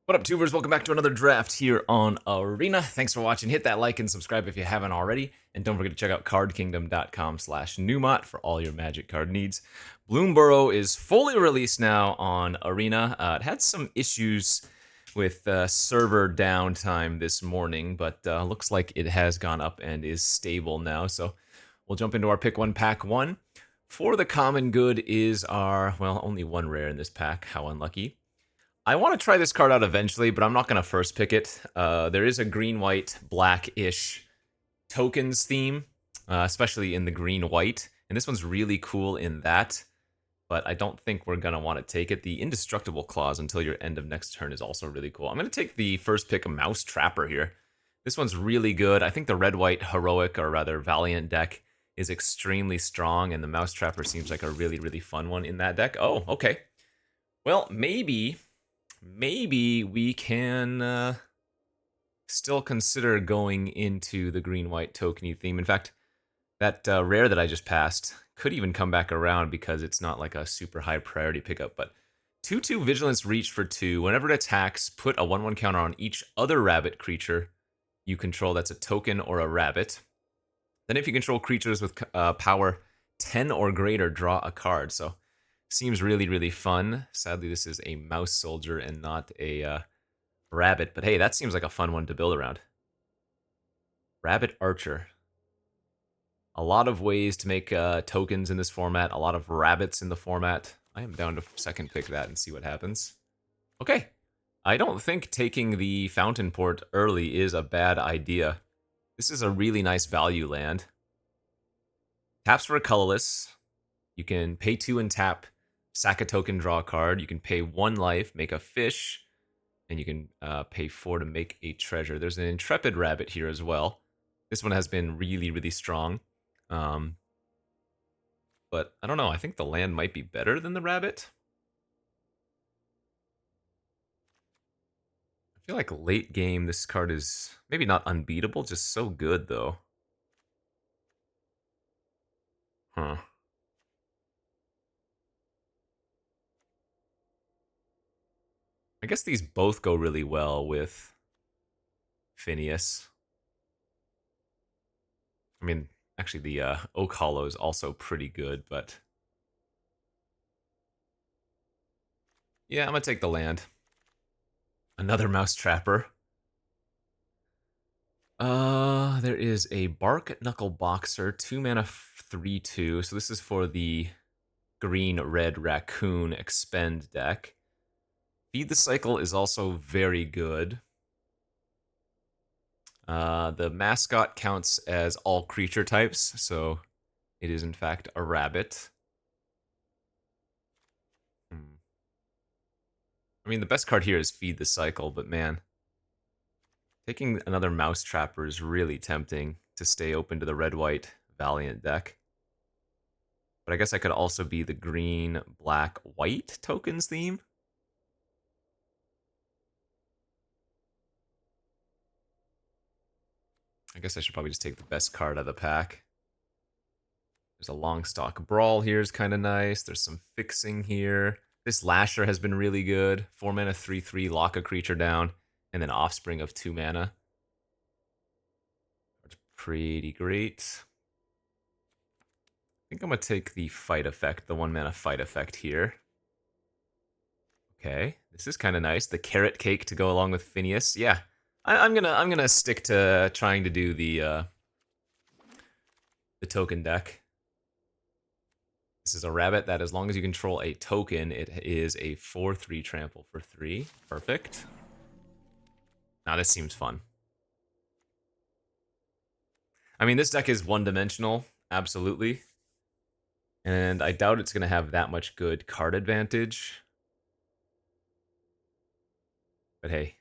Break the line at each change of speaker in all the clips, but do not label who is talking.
What up, tubers? Welcome back to another draft here on Arena. Thanks for watching. Hit that like and subscribe if you haven't already. And don't forget to check out cardkingdom.com/Numot for all your Magic card needs. Bloomburrow is fully released now on Arena. It had some issues with server downtime this morning, but looks like it has gone up and is stable now. So we'll jump into our pick one, pack one. For the common good is our, well, only one rare in this pack. How unlucky. I want to try this card out eventually, but I'm not going to first pick it. There is a green, white, black-ish tokens theme, especially in the green-white. And this one's really cool in that, but I don't think we're going to want to take it. The Indestructible Clause until your end of next turn is also really cool. I'm going to take the first pick, a Mouse Trapper here. This one's really good. I think the red-white heroic, or rather Valiant deck is extremely strong, and the Mouse Trapper seems like a really, really fun one in that deck. Oh, okay. Well, maybe we can still consider going into the green-white tokeny theme. In fact, that rare that I just passed could even come back around because it's not like a super high priority pickup. But 2/2 Vigilance Reach for 2. Whenever it attacks, put a 1/1 counter on each other rabbit creature you control that's a token or a rabbit. Then if you control creatures with power 10 or greater, draw a card. So seems really, really fun. Sadly, this is a mouse soldier and not a rabbit. But hey, that seems like a fun one to build around. Rabbit Archer. A lot of ways to make tokens in this format. A lot of rabbits in the format. I am down to second pick that and see what happens. Okay. I don't think taking the Fountain Port early is a bad idea. This is a really nice value land. Taps for a colorless. You can pay 2 and tap, sack a token, draw a card. You can pay 1 life, make a fish, and you can pay 4 to make a treasure. There's an Intrepid Rabbit here as well. This one has been really, really strong. But I don't know. I think the land might be better than the rabbit. I feel like late game, this card is maybe not unbeatable, just so good, though. Huh. I guess these both go really well with Phineas. I mean, actually, the Oak Hollow is also pretty good, but yeah, I'm gonna take the land. Another Mouse Trapper. There is a Bark Knuckle Boxer, 2 mana, 3/2. So this is for the green-red raccoon expend deck. Feed the Cycle is also very good. The mascot counts as all creature types, so it is in fact a rabbit. I mean, the best card here is Feed the Cycle, but man, taking another Mouse Trapper is really tempting to stay open to the red-white Valiant deck. But I guess I could also be the green, black, white tokens theme. I guess I should probably just take the best card out of the pack. There's a Longstock Brawl here is kind of nice. There's some fixing here. This Lasher has been really good. 4 mana, 3/3, lock a creature down, and then Offspring of 2 mana. That's pretty great. I think I'm going to take the fight effect, the 1 mana fight effect here. Okay, this is kind of nice. The Carrot Cake to go along with Phineas. Yeah, I'm gonna stick to trying to do the token deck. This is a rabbit that, as long as you control a token, it is a 4/3 trample for 3. Perfect. Now this seems fun. I mean, this deck is one-dimensional, absolutely. And I doubt it's going to have that much good card advantage. But hey,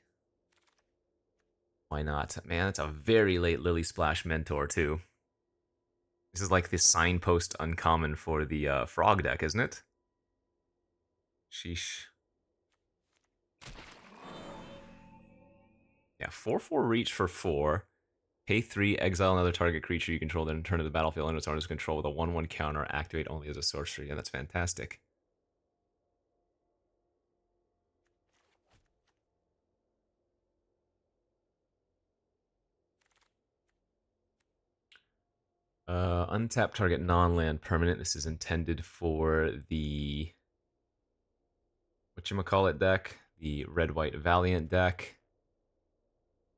why not? Man, it's a very late Lily Splash Mentor, too. This is like the signpost uncommon for the frog deck, isn't it? Sheesh. Yeah, 4/4 reach for 4. Pay 3, exile another target creature you control, then return to the battlefield under its owner's control with a 1/1 counter, activate only as a sorcery. Yeah, that's fantastic. Untap target non-land permanent. This is intended for the whatchamacallit deck, the red-white Valiant deck.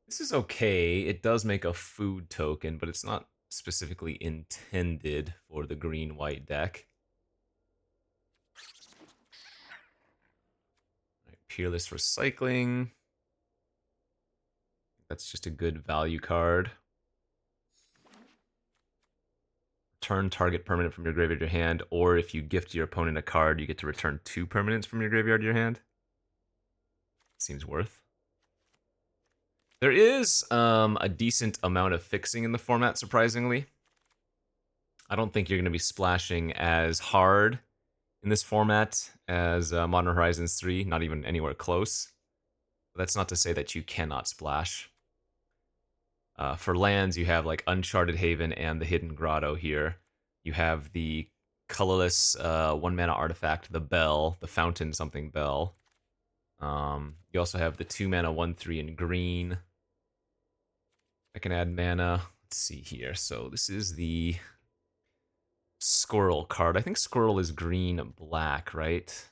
This is okay. It does make a food token, but it's not specifically intended for the green-white deck. Right, Peerless Recycling. That's just a good value card. Return target permanent from your graveyard to your hand, or if you gift your opponent a card, you get to return 2 permanents from your graveyard to your hand. Seems worth. There is a decent amount of fixing in the format, surprisingly. I don't think you're going to be splashing as hard in this format as Modern Horizons 3, not even anywhere close. But that's not to say that you cannot splash. For lands, you have like Uncharted Haven and the Hidden Grotto here. You have the colorless 1-mana artifact, the Bell, the Fountain something Bell. You also have the 2-mana 1/3 in green. I can add mana. Let's see here. So this is the Squirrel card. I think Squirrel is green-black, right?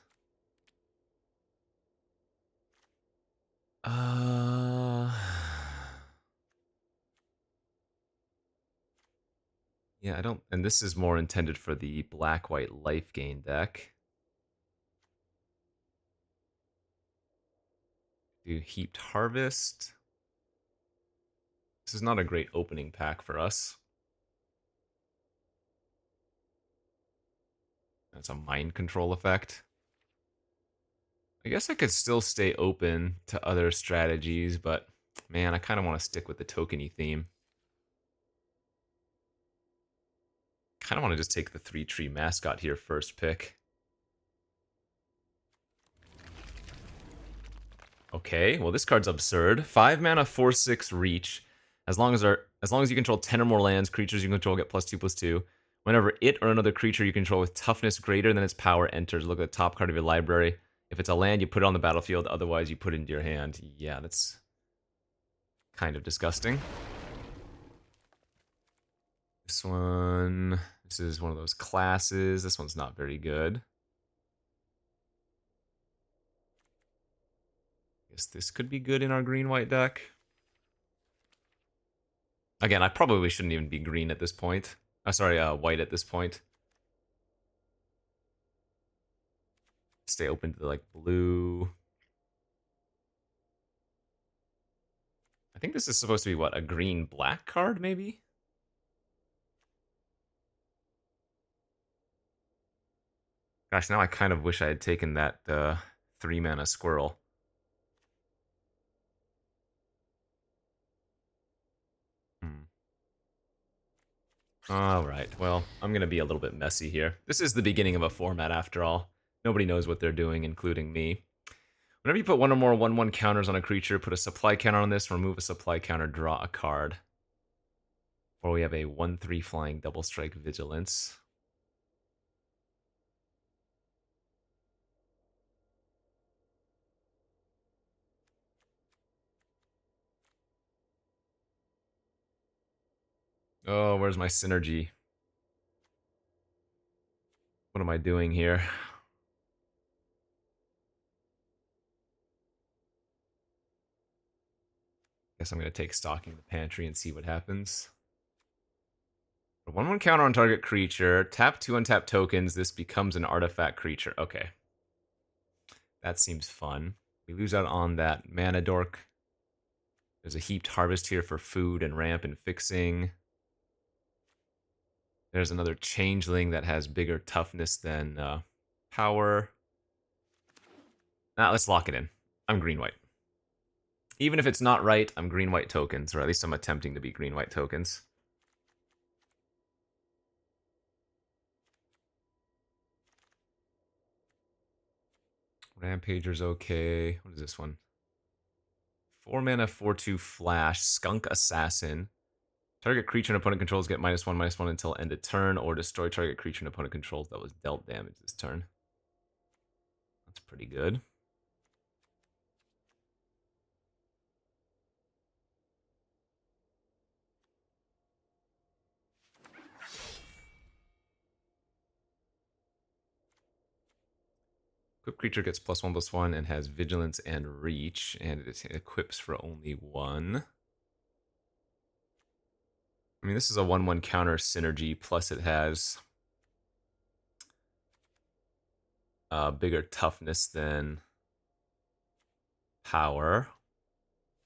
Yeah, I don't... And this is more intended for the black-white life gain deck. Do Heaped Harvest. This is not a great opening pack for us. That's a mind control effect. I guess I could still stay open to other strategies, but man, I kind of want to stick with the tokeny theme. Kind of want to just take the 3-tree mascot here first pick. Okay, well this card's absurd. 5 mana, 4/6 reach. As long as you control 10 or more lands, creatures you control get +2/+2. Whenever it or another creature you control with toughness greater than its power enters, look at the top card of your library. If it's a land, you put it on the battlefield. Otherwise, you put it into your hand. Yeah, that's kind of disgusting. This is one of those classes. This one's not very good. Guess this could be good in our green-white deck. Again, I probably shouldn't even be green at this point. White at this point. Stay open to like blue. I think this is supposed to be what, a green-black card maybe? Gosh, now I kind of wish I had taken that 3-mana squirrel. Alright, well, I'm going to be a little bit messy here. This is the beginning of a format after all. Nobody knows what they're doing, including me. Whenever you put 1 or more 1/1 counters on a creature, put a supply counter on this, remove a supply counter, draw a card. Or we have a 1/3 flying double strike vigilance. Oh, where's my synergy? What am I doing here? Guess I'm going to take Stocking the Pantry and see what happens. 1/1 counter on target creature. Tap 2 untapped tokens. This becomes an artifact creature. Okay. That seems fun. We lose out on that mana dork. There's a Heaped Harvest here for food and ramp and fixing. There's another Changeling that has bigger toughness than power. Let's lock it in. I'm green-white. Even if it's not right, I'm green-white tokens, or at least I'm attempting to be green-white tokens. Rampager's okay. What is this one? 4 mana, 4/2 flash, Skunk Assassin. Target creature and opponent controls get -1/-1 until end of turn, or destroy target creature and opponent controls that was dealt damage this turn. That's pretty good. Equipped creature gets +1/+1 and has vigilance and reach, and it equips for only 1. I mean, this is a 1/1 counter synergy, plus it has bigger toughness than power.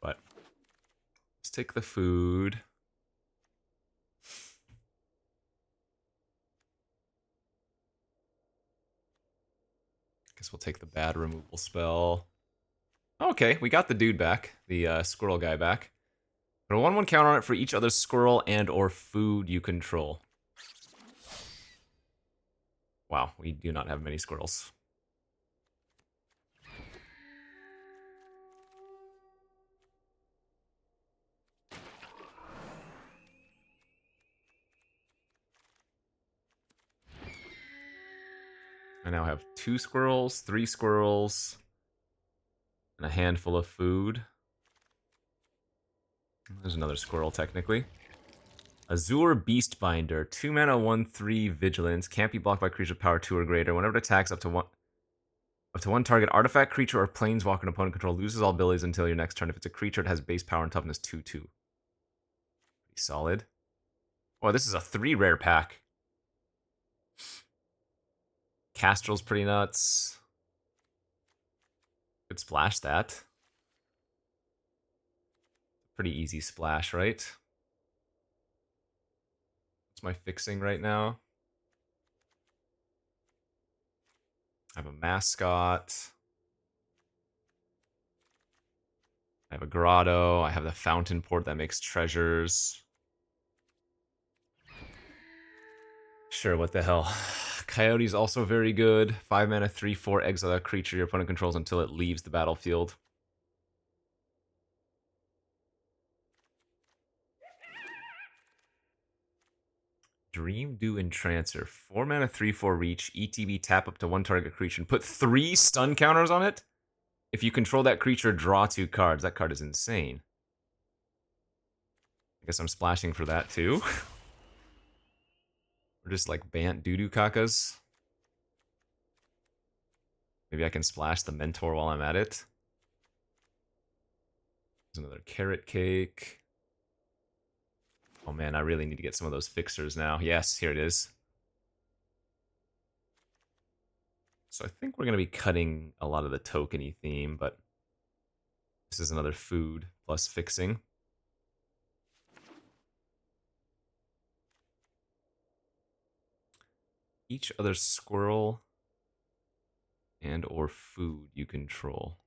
But let's take the food. Guess we'll take the bad removal spell. Okay, we got the dude back, the squirrel guy back. Put a 1/1 counter on it for each other squirrel and or food you control. Wow, we do not have many squirrels. I now have 2 squirrels, 3 squirrels, and a handful of food. There's another squirrel, technically. Azure Beastbinder, 2 mana, 1/3 vigilance, can't be blocked by creature power 2 or greater. Whenever it attacks up to one target artifact, creature, or planeswalker an opponent control loses all abilities until your next turn. If it's a creature, it has base power and toughness 2/2. Pretty solid. Oh, this is a 3 rare pack. Castrel's pretty nuts. Could splash that. Pretty easy splash, right? What's my fixing right now? I have a mascot. I have a grotto. I have the fountain port that makes treasures. Sure, what the hell. Coyote's also very good. 5 mana, 3/4, exile a creature your opponent controls until it leaves the battlefield. Dream Dew Entrancer. 4 mana, 3/4 reach. ETB, tap up to 1 target creature and put 3 stun counters on it? If you control that creature, draw 2 cards. That card is insane. I guess I'm splashing for that too. Or just like Bant Doo-Doo Kakas. Maybe I can splash the Mentor while I'm at it. There's another Carrot Cake. Oh man, I really need to get some of those fixers now. Yes, here it is. So I think we're going to be cutting a lot of the tokeny theme, but this is another food plus fixing. Each other squirrel and or food you control.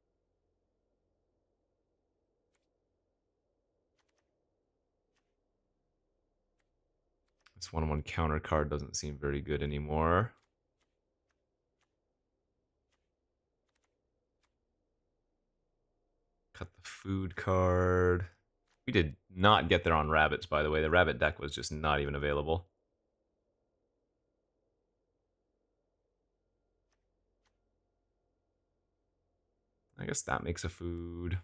This 1/1 counter card doesn't seem very good anymore. Cut the food card. We did not get there on rabbits, by the way. The rabbit deck was just not even available. I guess that makes a food.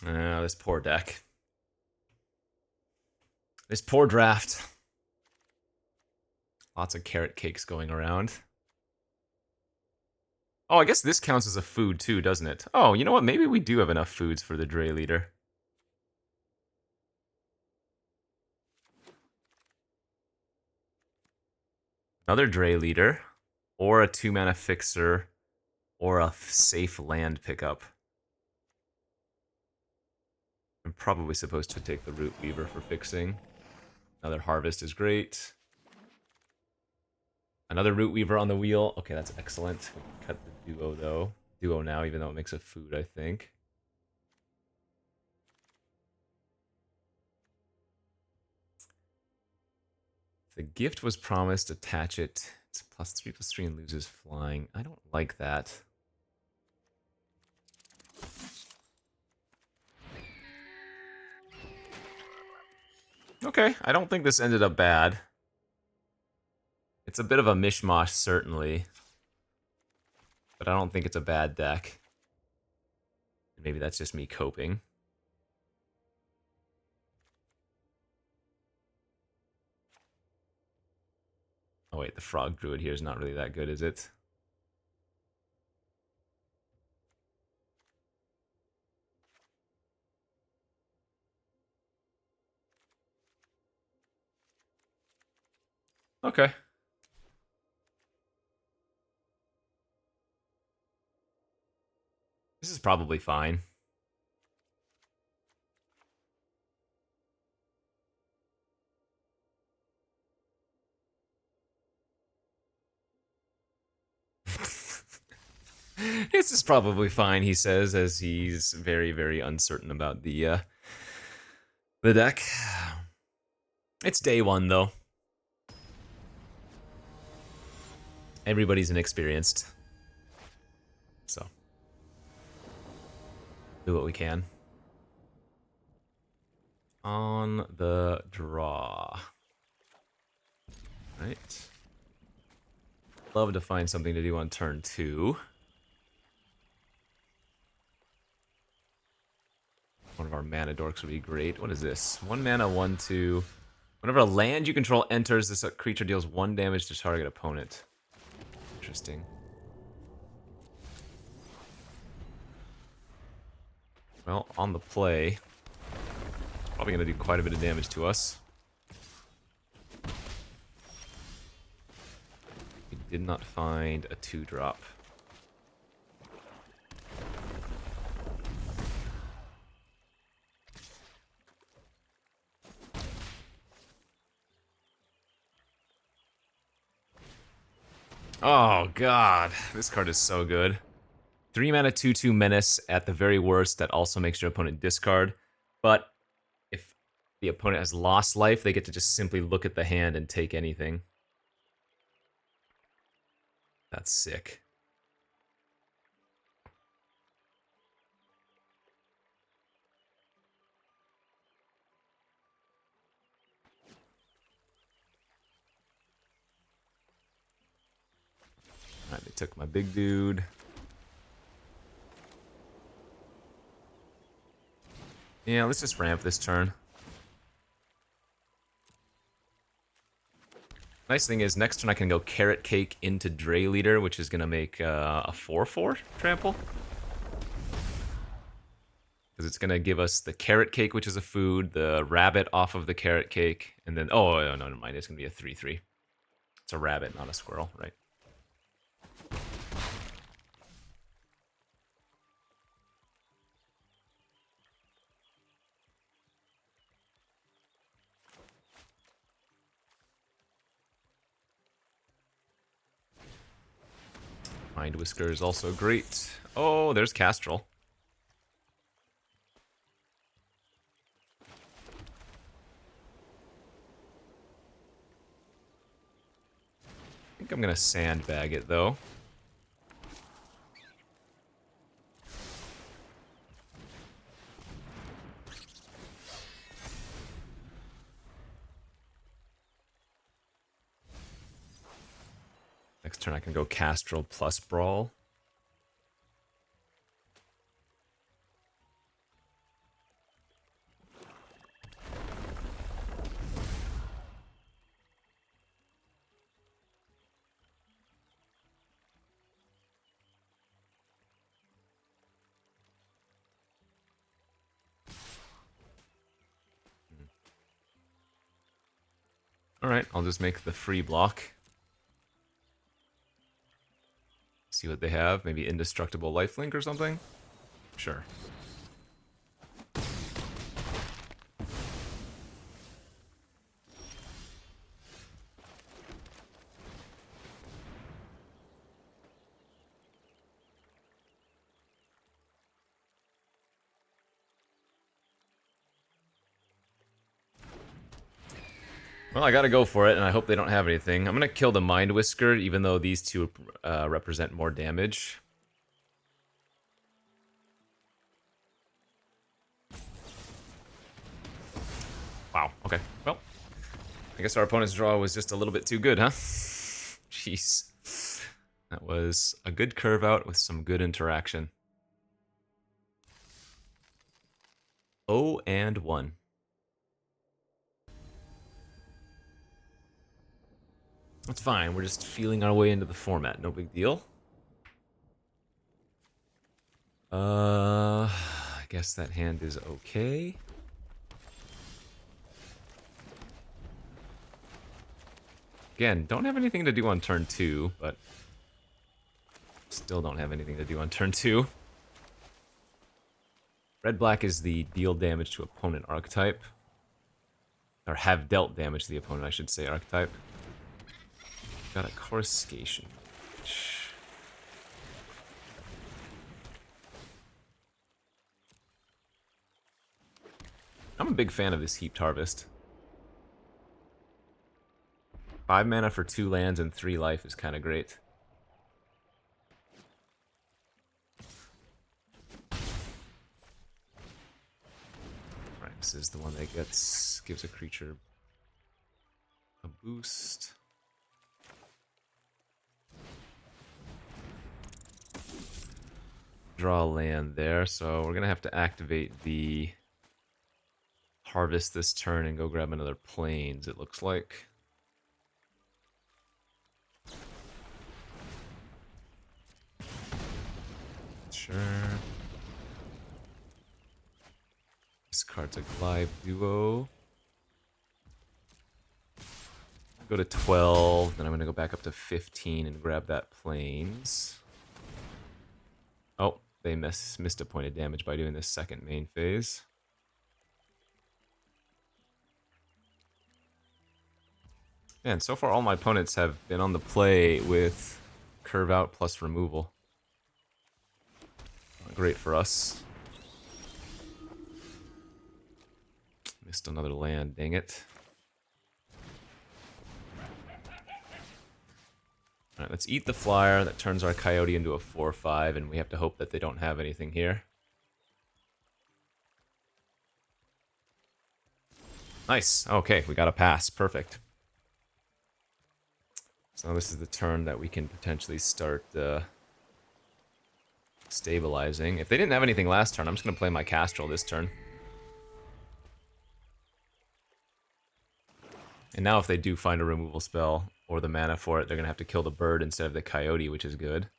This poor deck. This poor draft. Lots of carrot cakes going around. Oh, I guess this counts as a food too, doesn't it? Oh, you know what? Maybe we do have enough foods for the Dre leader. Another Dre leader, or a 2 mana fixer, or a safe land pickup. I'm probably supposed to take the Root Weaver for fixing. Another Harvest is great. Another Root Weaver on the wheel. Okay, that's excellent. We can cut the Duo, though. Duo now, even though it makes a food, I think. If the gift was promised, attach it. It's +3/+3 and loses flying. I don't like that. Okay, I don't think this ended up bad. It's a bit of a mishmash, certainly. But I don't think it's a bad deck. Maybe that's just me coping. Oh wait, the Frog Druid here is not really that good, is it? Okay. This is probably fine. This is probably fine, he says, as he's very, very uncertain about the deck. It's day one, though. Everybody's inexperienced. So, do what we can. On the draw. Right. Love to find something to do on turn 2. One of our mana dorks would be great. What is this? 1 mana, 1/2. Whenever a land you control enters, this creature deals 1 damage to target opponent. Interesting. Well, on the play, probably going to do quite a bit of damage to us. We did not find a 2-drop. Oh god, this card is so good. 3 mana 2/2 menace at the very worst. That also makes your opponent discard. But if the opponent has lost life, they get to just simply look at the hand and take anything. That's sick. Alright, they took my big dude. Yeah, let's just ramp this turn. Nice thing is, next turn I can go Carrot Cake into Dray Leader, which is going to make a 4/4 trample. Because it's going to give us the Carrot Cake, which is a food, the rabbit off of the Carrot Cake, and then... Oh, no, never mind. It's going to be a 3/3. It's a rabbit, not a squirrel, right? Mind Whisker is also great. Oh, there's Castrol. I think I'm going to sandbag it, though. Next turn I can go Castrol plus Brawl. Alright, I'll just make the free block. See what they have. Maybe Indestructible Lifelink or something? Sure. Well, I gotta go for it, and I hope they don't have anything. I'm gonna kill the Mind Whisker, even though these two represent more damage. Wow, okay. Well, I guess our opponent's draw was just a little bit too good, huh? Jeez. That was a good curve out with some good interaction. 0-1. That's fine, we're just feeling our way into the format, no big deal. I guess that hand is okay. Again, don't have anything to do on turn 2, but still don't have anything to do on turn 2. Red-black is the deal damage to opponent archetype. Or have dealt damage to the opponent, I should say, archetype. Got a coruscation. I'm a big fan of this Heaped Harvest. 5 mana for 2 lands and 3 life is kind of great. Right, this is the one that gives a creature a boost. Draw a land there, so we're gonna have to activate the harvest this turn and go grab another plains, it looks like. Sure. This card's a Glide Duo. Go to 12, then I'm gonna go back up to 15 and grab that plains. Oh, they missed a point of damage by doing this second main phase. And so far all my opponents have been on the play with curve out plus removal. Not great for us. Missed another land, dang it. Alright, let's eat the flyer. That turns our coyote into a 4/5, and we have to hope that they don't have anything here. Nice. Okay, we got a pass. Perfect. So this is the turn that we can potentially start stabilizing. If they didn't have anything last turn, I'm just going to play my Castrol this turn. And now if they do find a removal spell or the mana for it, they're going to have to kill the bird instead of the coyote, which is good.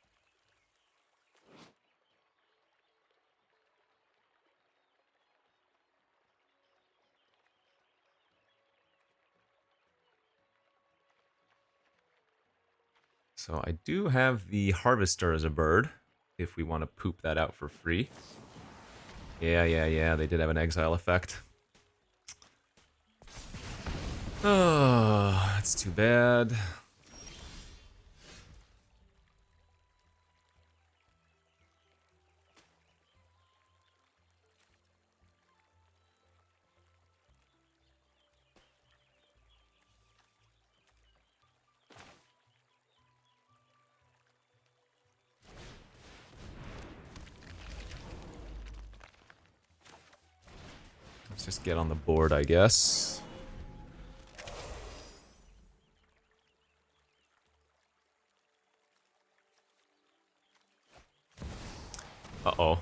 So I do have the Harvester as a bird, if we want to poop that out for free. Yeah, they did have an exile effect. Oh, that's too bad. Let's just get on the board, I guess. Uh-oh.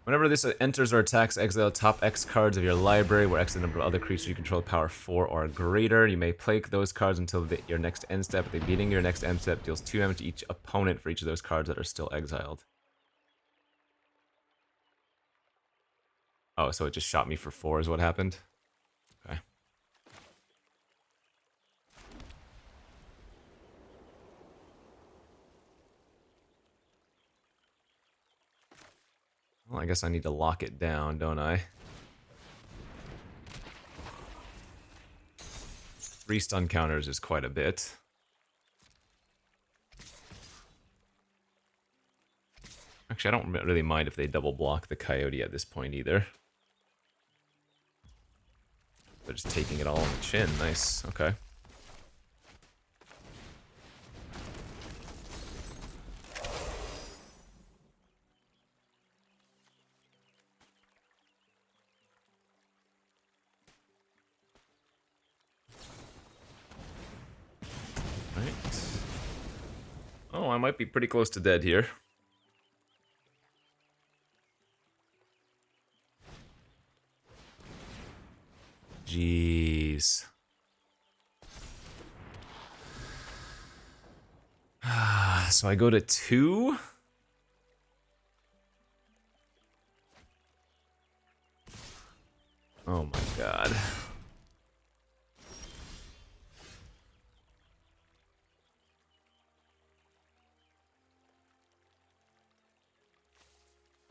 Whenever this enters or attacks, exile top X cards of your library, where X is the number of other creatures you control power 4 or greater. You may play those cards until your next end step. At the beginning of your next end step, deals 2 damage to each opponent for each of those cards that are still exiled. Oh, so it just shot me for 4 is what happened? Okay. Well, I guess I need to lock it down, don't I? 3 stun counters is quite a bit. Actually, I don't really mind if they double block the coyote at this point either. They're just taking it all on the chin. Nice. Okay. I might be pretty close to dead here. Jeez. So I go to 2. Oh my god.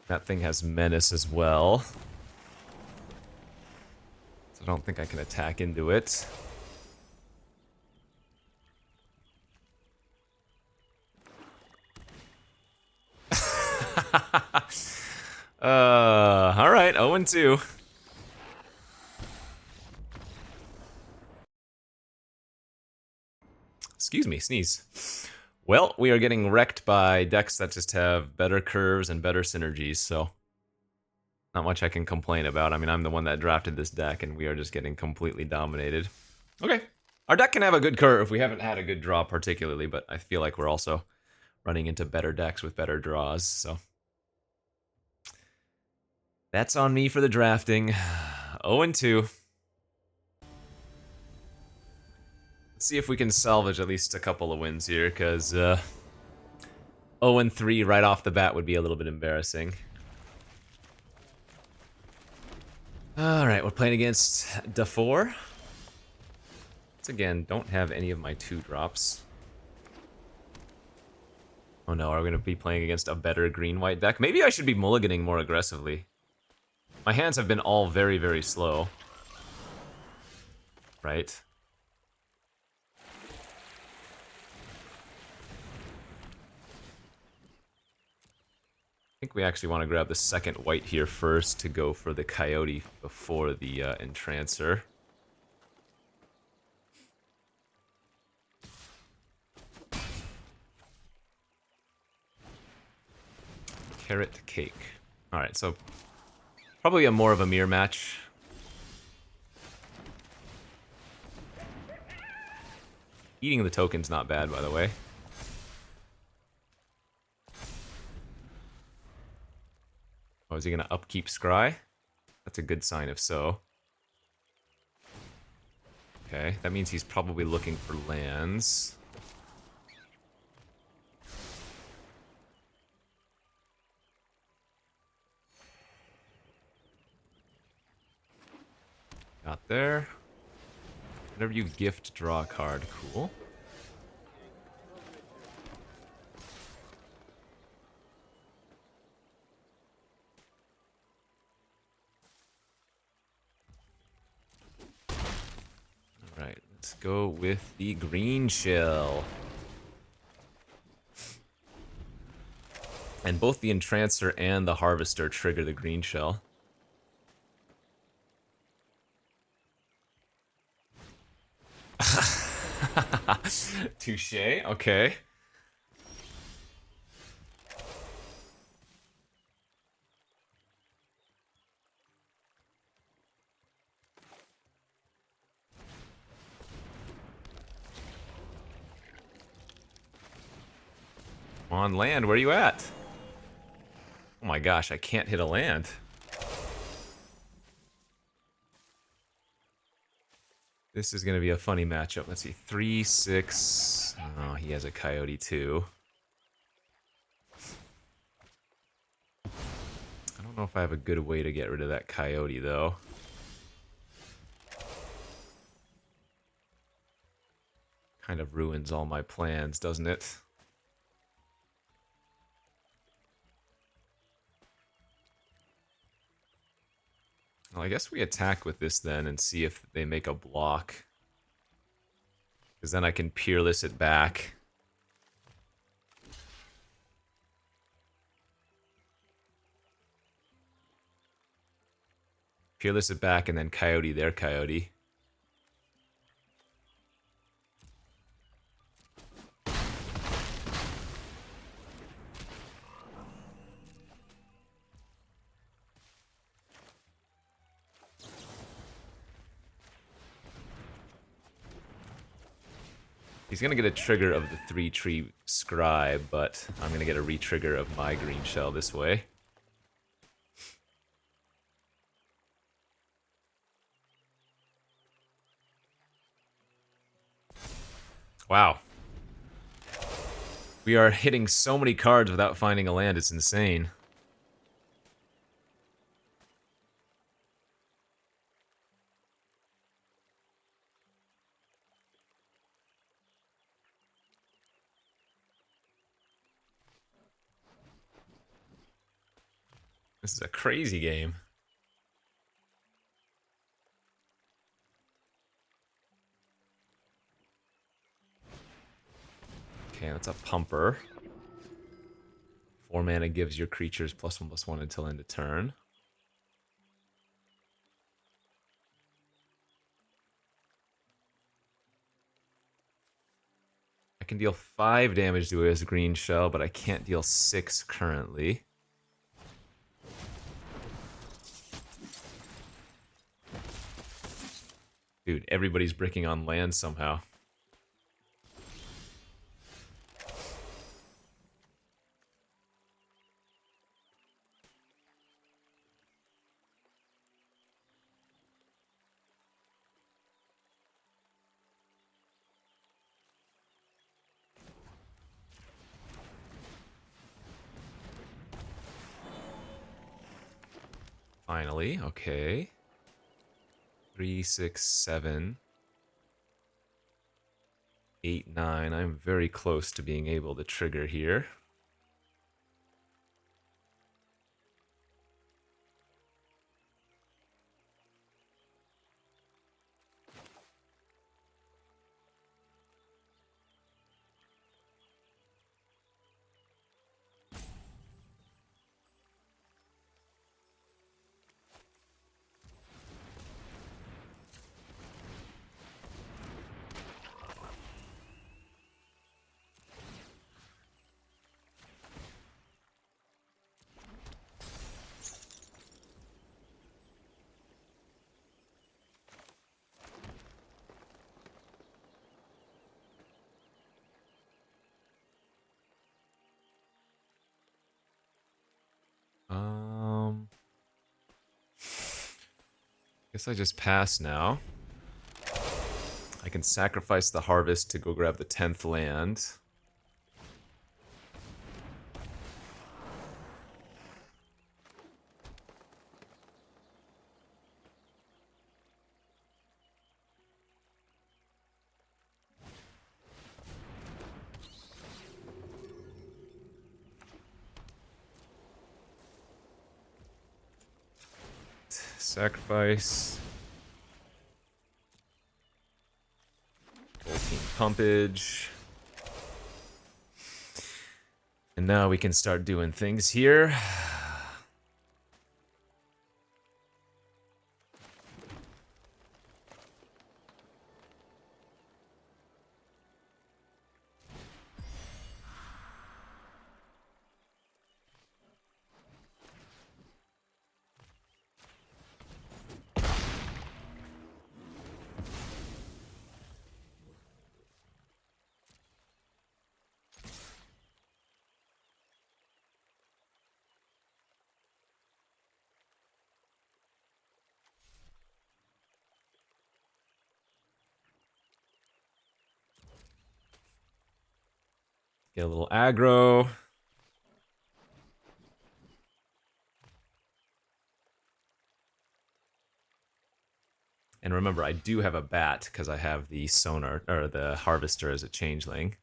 That thing has menace as well. So I don't think I can attack into it. Alright, 0-2. Excuse me, sneeze. Well, we are getting wrecked by decks that just have better curves and better synergies, so not much I can complain about. I mean, I'm the one that drafted this deck, and we are just getting completely dominated. Okay, our deck can have a good curve. We haven't had a good draw particularly, but I feel like we're also running into better decks with better draws, so that's on me for the drafting. 0-2. Let's see if we can salvage at least a couple of wins here, because 0-3 right off the bat would be a little bit embarrassing. Alright, we're playing against Dafor. Once again, don't have any of my 2-drops. Oh no, are we going to be playing against a better green-white deck? Maybe I should be mulliganing more aggressively. My hands have been all very, very slow. Right? I think we actually want to grab the second white here first to go for the Coyote before the Entrancer. Carrot cake. Alright, so probably more of a mirror match. Eating the token's not bad, by the way. Oh, is he gonna upkeep Scry? That's a good sign if so. Okay, that means he's probably looking for lands. Got there. Whenever you gift, draw a card. Cool. Alright, let's go with the green shell. And both the Entrancer and the Harvester trigger the green shell. Touche, okay. On land, where are you at? Oh my gosh, I can't hit a land. This is going to be a funny matchup. Let's see, 3, 6. Oh, he has a Coyote too. I don't know if I have a good way to get rid of that Coyote though. Kind of ruins all my plans, doesn't it? Well, I guess we attack with this then and see if they make a block. Because then I can Peerless it back. Peerless it back and then Coyote their Coyote. He's gonna get a trigger of the 3-tree scribe, but I'm gonna get a re-trigger of my green shell this way. Wow. We are hitting so many cards without finding a land, it's insane. This is a crazy game. Okay, that's a pumper. 4 mana gives your creatures +1/+1 until end of turn. I can deal 5 damage to his green shell, but I can't deal 6 currently. Dude, everybody's bricking on land somehow. Finally, okay. 3, 6, 7, 8, 9. I'm very close to being able to trigger here. Guess I just pass now. I can sacrifice the harvest to go grab the 10th land. Sacrifice. Full team pumpage. And now we can start doing things here. Get a little aggro. And remember, I do have a bat because I have the sonar or the harvester as a changeling.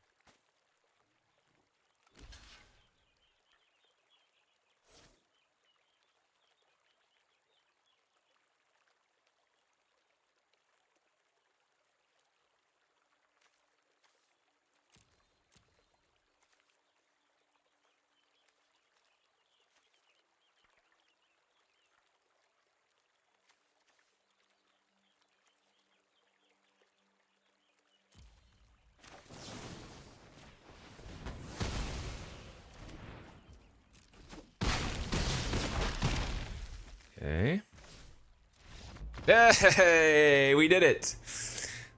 Okay. Hey, we did it.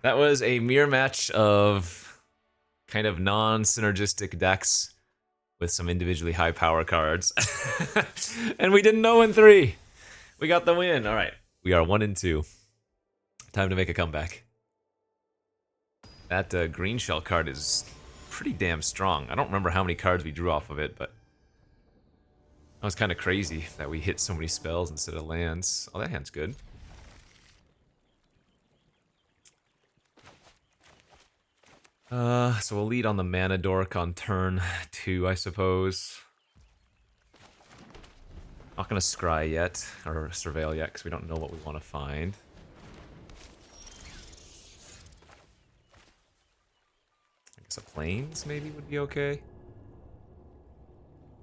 That was a mirror match of kind of non-synergistic decks with some individually high power cards. And we didn't 0-3. We got the win. All right, we are 1-2. Time to make a comeback. That green shell card is pretty damn strong. I don't remember how many cards we drew off of it, but that was kind of crazy that we hit so many spells instead of lands. Oh, that hand's good. So we'll lead on the mana dork on turn 2, I suppose. Not gonna scry yet, or surveil yet, because we don't know what we want to find. I guess a plains maybe would be okay.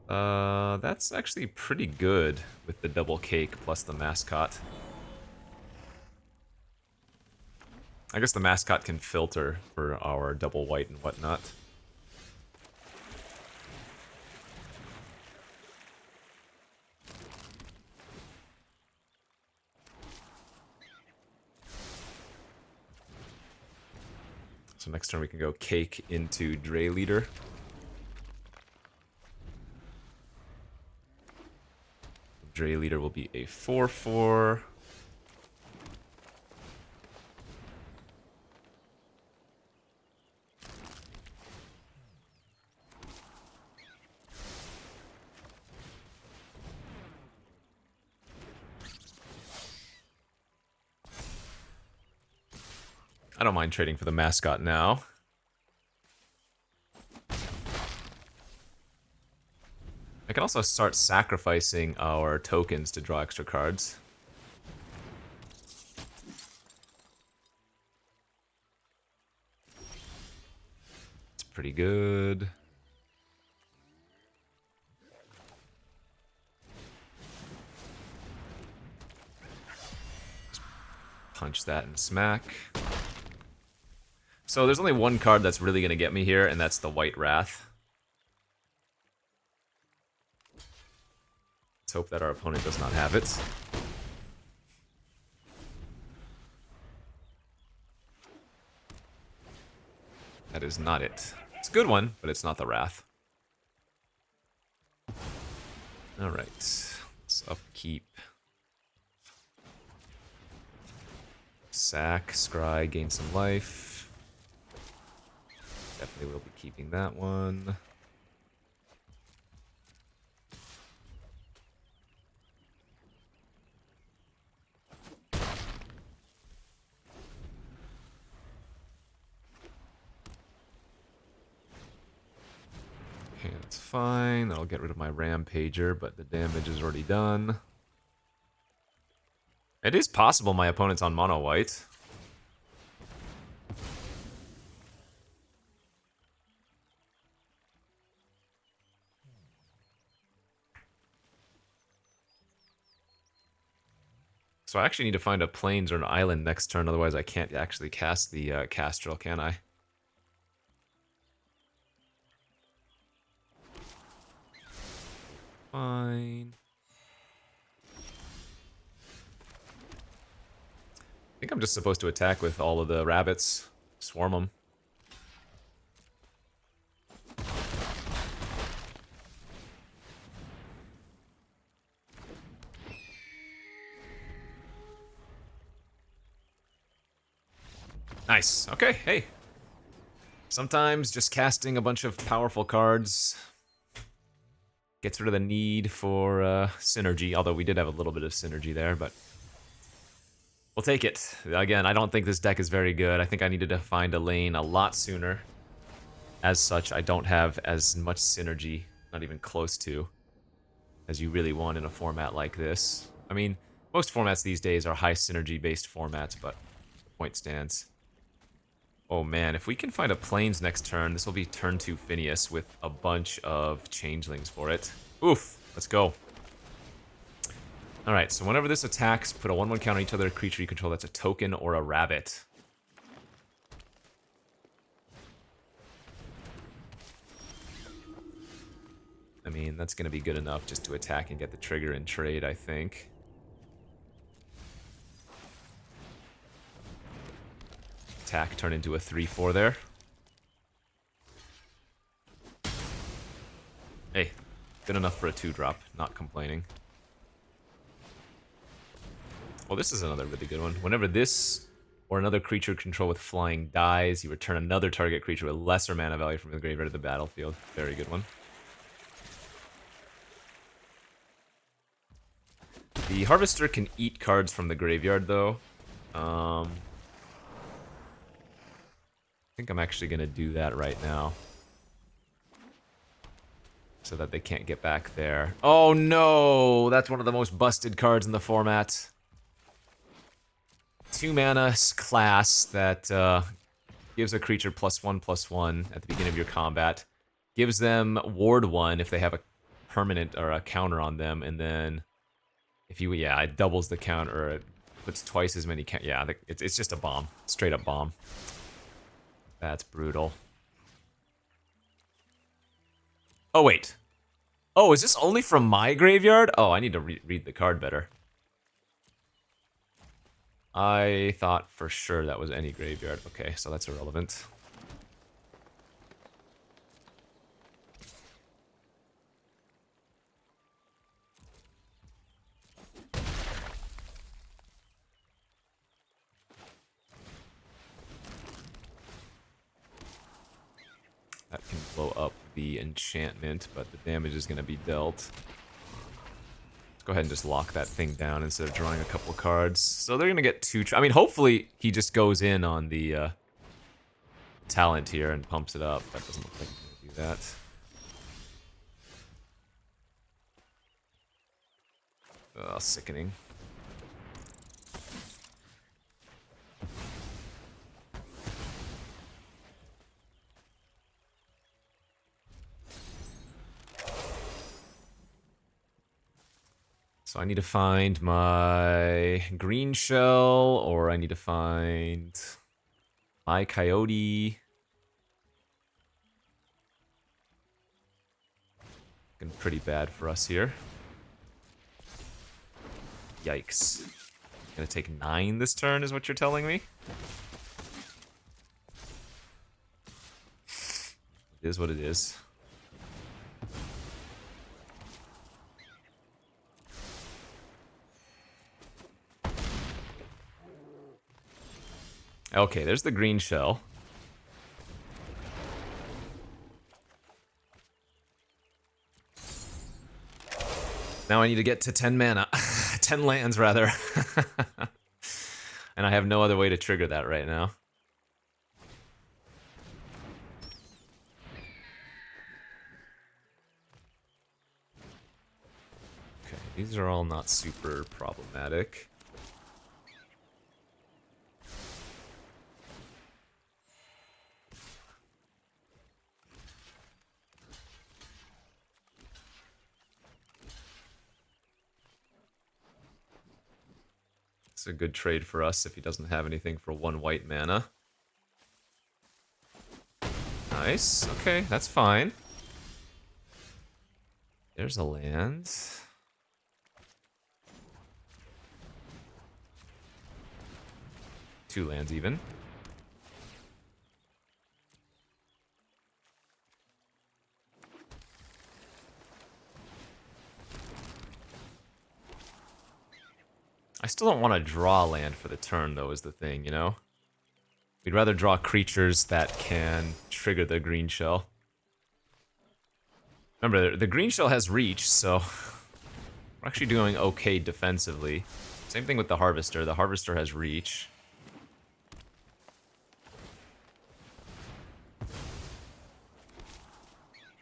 That's actually pretty good with the double cake plus the mascot. I guess the mascot can filter for our double white and whatnot. So next turn we can go cake into Dre Leader. Dre Leader will be a 4/4. I don't mind trading for the mascot now. I can also start sacrificing our tokens to draw extra cards. It's pretty good. Just punch that and smack. So there's only one card that's really going to get me here, and that's the White Wrath. Let's hope that our opponent does not have it. That is not it. It's a good one, but it's not the Wrath. Alright, let's upkeep. Sack, scry, gain some life. Definitely will be keeping that one. Okay, that's fine. That'll get rid of my Rampager, but the damage is already done. It is possible my opponent's on mono white. So I actually need to find a plains or an island next turn, otherwise I can't actually cast the Castrel, can I? Fine. I think I'm just supposed to attack with all of the rabbits. Swarm them. Nice. Okay, hey. Sometimes just casting a bunch of powerful cards gets rid of the need for synergy, although we did have a little bit of synergy there, but we'll take it. Again, I don't think this deck is very good. I think I needed to find a lane a lot sooner. As such, I don't have as much synergy, not even close to, as you really want in a format like this. I mean, most formats these days are high synergy-based formats, but the point stands. Oh man, if we can find a plains next turn, this will be turn 2 Phineas with a bunch of changelings for it. Oof, let's go. Alright, so whenever this attacks, put a 1/1 counter on each other creature you control that's a token or a rabbit. I mean, that's going to be good enough just to attack and get the trigger in trade, I think. Attack, turn into a 3/4 there. Good enough for a 2-drop. Not complaining. Well, this is another really good one. Whenever this or another creature control with flying dies, you return another target creature with lesser mana value from the graveyard to the battlefield. Very good one. The Harvester can eat cards from the graveyard, though. I think I'm actually going to do that right now. So that they can't get back there. Oh no! That's one of the most busted cards in the format. 2 mana class that gives a creature +1/+1 at the beginning of your combat. Gives them ward 1 if they have a permanent or a counter on them, and then if you, yeah, it doubles the counter, or it puts twice as many yeah, it's just a bomb. Straight up bomb. That's brutal. Oh, wait. Oh, is this only from my graveyard? Oh, I need to read the card better. I thought for sure that was any graveyard. Okay, so that's irrelevant. That can blow up the enchantment, but the damage is going to be dealt. Let's go ahead and just lock that thing down instead of drawing a couple cards. So they're going to get 2... I mean, hopefully he just goes in on the talent here and pumps it up. That doesn't look like he's going to do that. Sickening. So I need to find my green shell, or I need to find my coyote. Looking pretty bad for us here. Yikes. Gonna take 9 this turn is what you're telling me? It is what it is. Okay, there's the green shell. Now I need to get to 10 mana. 10 lands, rather. And I have no other way to trigger that right now. Okay, these are all not super problematic. It's a good trade for us if he doesn't have anything for 1 white mana. Nice. Okay, that's fine. There's a land. Two lands even. I still don't want to draw land for the turn, though, is the thing, you know? We'd rather draw creatures that can trigger the green shell. Remember, the green shell has reach, so we're actually doing okay defensively. Same thing with the Harvester. The Harvester has reach.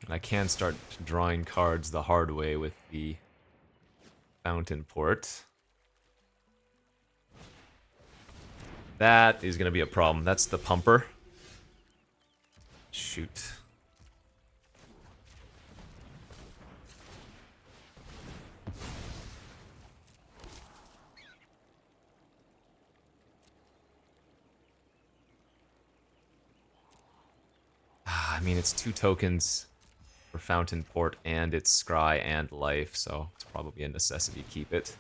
And I can start drawing cards the hard way with the Fountain Port. That is going to be a problem. That's the pumper. Shoot. I mean, it's 2 tokens for Fountain Port, and it's Scry and Life, so it's probably a necessity to keep it.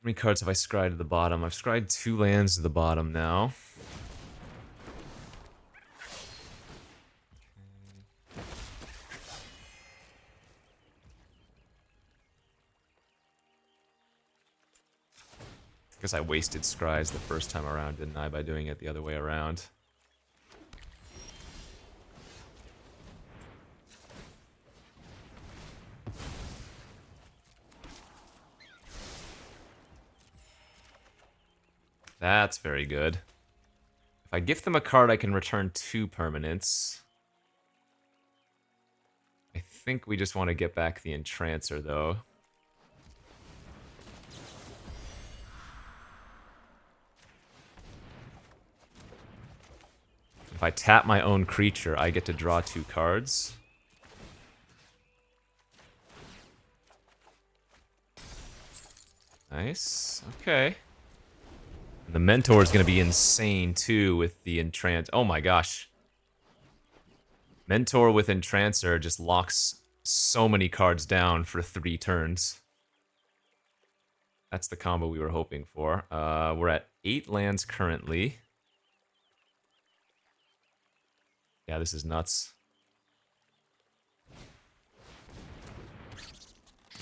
many cards have I scryed to the bottom? I've scryed 2 lands to the bottom now. I guess I wasted scries the first time around, didn't I, by doing it the other way around. That's very good. If I gift them a card, I can return 2 permanents. I think we just want to get back the Entrancer, though. If I tap my own creature, I get to draw 2 cards. Nice. Okay. And the Mentor is going to be insane, too, with the Entrance. Oh my gosh. Mentor with Entrancer just locks so many cards down for 3 turns. That's the combo we were hoping for. We're at 8 lands currently. Yeah, this is nuts.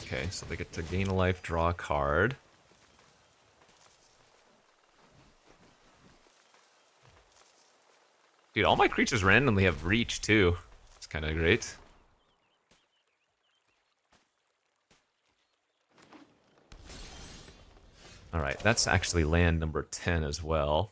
Okay, so they get to gain a life, draw a card. Dude, all my creatures randomly have reach, too. It's kind of great. Alright, that's actually land number 10 as well.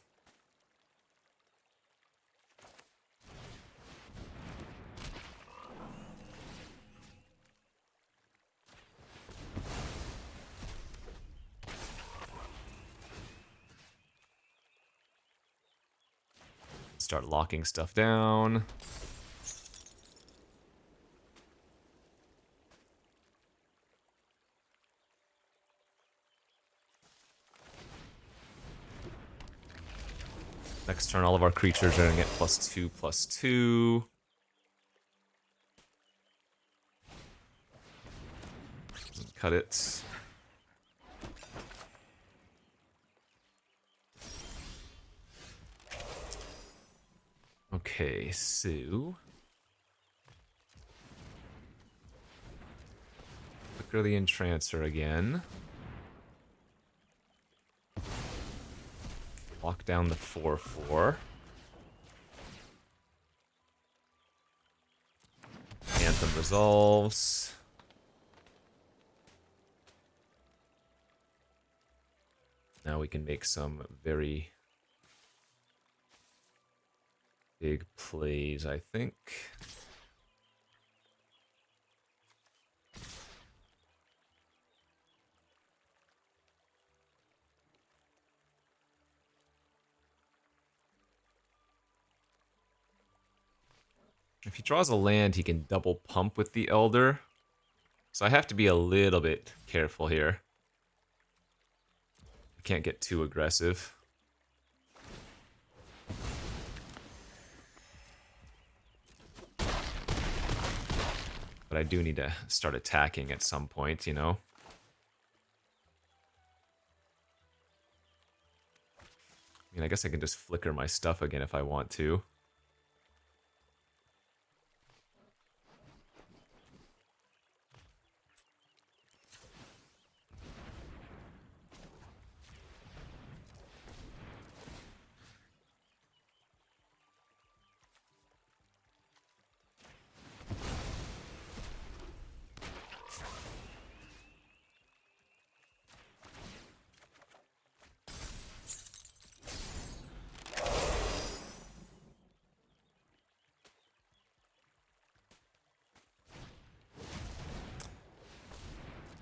Start locking stuff down. Next turn, all of our creatures are going to get +2/+2. Doesn't cut it. Okay, so... Flicker the Entrancer again. Lock down the 4/4. Anthem resolves. Now we can make some very big plays, I think. If he draws a land, he can double pump with the Elder. So I have to be a little bit careful here. I can't get too aggressive. But I do need to start attacking at some point, you know? I mean, I guess I can just flicker my stuff again if I want to.